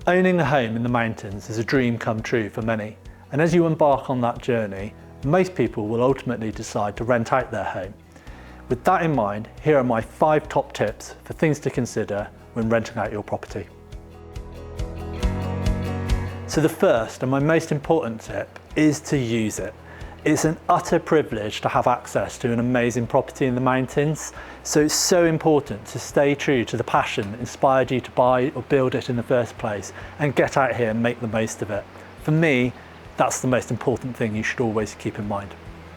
Owning a home in the mountains is a dream come true for many, and as you embark on that journey, most people will ultimately decide to rent out their home. With that in mind, here are my 5 top tips for things to consider when renting out your property. So the first and my most important tip is to use it. It's an utter privilege to have access to an amazing property in the mountains, so it's so important to stay true to the passion that inspired you to buy or build it in the first place and get out here and make the most of it. For me, that's the most important thing you should always keep in mind.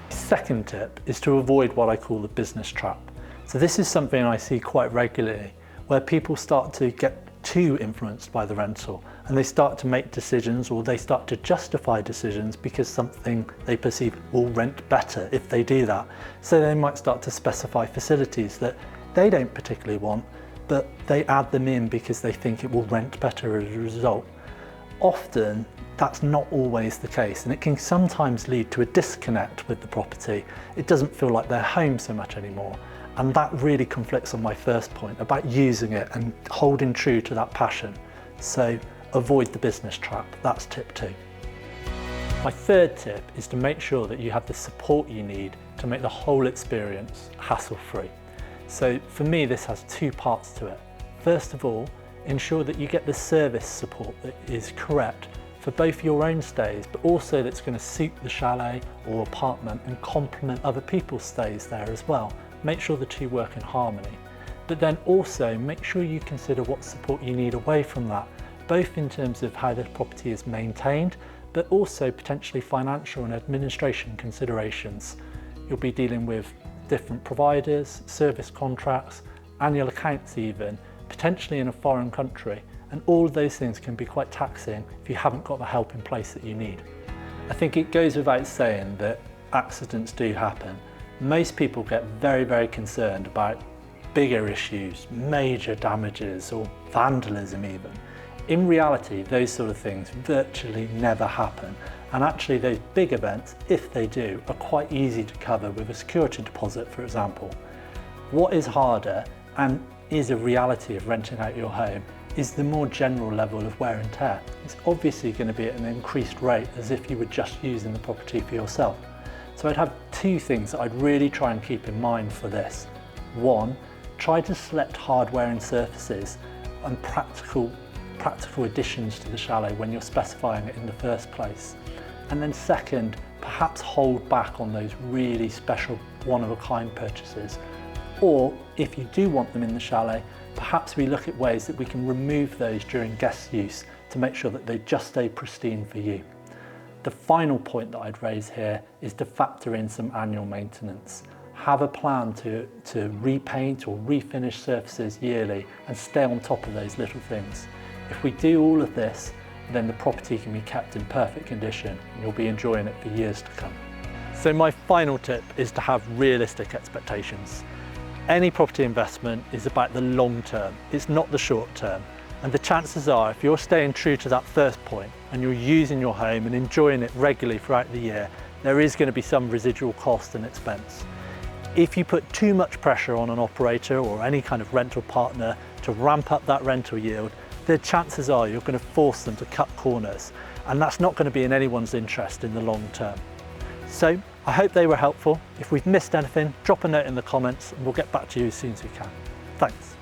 Second tip is to avoid what I call the business trap. So this is something I see quite regularly, where people start to get too influenced by the rental and they start to make decisions, or they start to justify decisions because something they perceive will rent better if they do that. So they might start to specify facilities that they don't particularly want, but they add them in because they think it will rent better as a result. Often that's not always the case, and it can sometimes lead to a disconnect with the property. It doesn't feel like their home so much anymore. And that really conflicts on my first point about using it and holding true to that passion. So avoid the business trap, that's tip 2. My third tip is to make sure that you have the support you need to make the whole experience hassle-free. So for me, this has 2 parts to it. First of all, ensure that you get the service support that is correct for both your own stays, but also that's going to suit the chalet or apartment and complement other people's stays there as well. Make sure the 2 work in harmony. But then also make sure you consider what support you need away from that, both in terms of how the property is maintained, but also potentially financial and administration considerations. You'll be dealing with different providers, service contracts, annual accounts even, potentially in a foreign country, and all of those things can be quite taxing if you haven't got the help in place that you need. I think it goes without saying that accidents do happen. Most people get very concerned about bigger issues, major damages or vandalism even. In reality, those sort of things virtually never happen, and actually those big events, if they do, are quite easy to cover with a security deposit, for example. What is harder, and is a reality of renting out your home, is the more general level of wear and tear. It's obviously going to be at an increased rate as if you were just using the property for yourself. So I'd have 2 things that I'd really try and keep in mind for this. 1, try to select hardware and surfaces and practical additions to the chalet when you're specifying it in the first place. And then second, perhaps hold back on those really special one-of-a-kind purchases. Or if you do want them in the chalet, perhaps we look at ways that we can remove those during guest use to make sure that they just stay pristine for you. The final point that I'd raise here is to factor in some annual maintenance. Have a plan to repaint or refinish surfaces yearly and stay on top of those little things. If we do all of this, then the property can be kept in perfect condition and you'll be enjoying it for years to come. So my final tip is to have realistic expectations. Any property investment is about the long term, it's not the short term. And the chances are, if you're staying true to that first point and you're using your home and enjoying it regularly throughout the year, there is going to be some residual cost and expense. If you put too much pressure on an operator or any kind of rental partner to ramp up that rental yield, the chances are you're going to force them to cut corners, and that's not going to be in anyone's interest in the long term. So I hope they were helpful. If we've missed anything, drop a note in the comments and we'll get back to you as soon as we can. Thanks.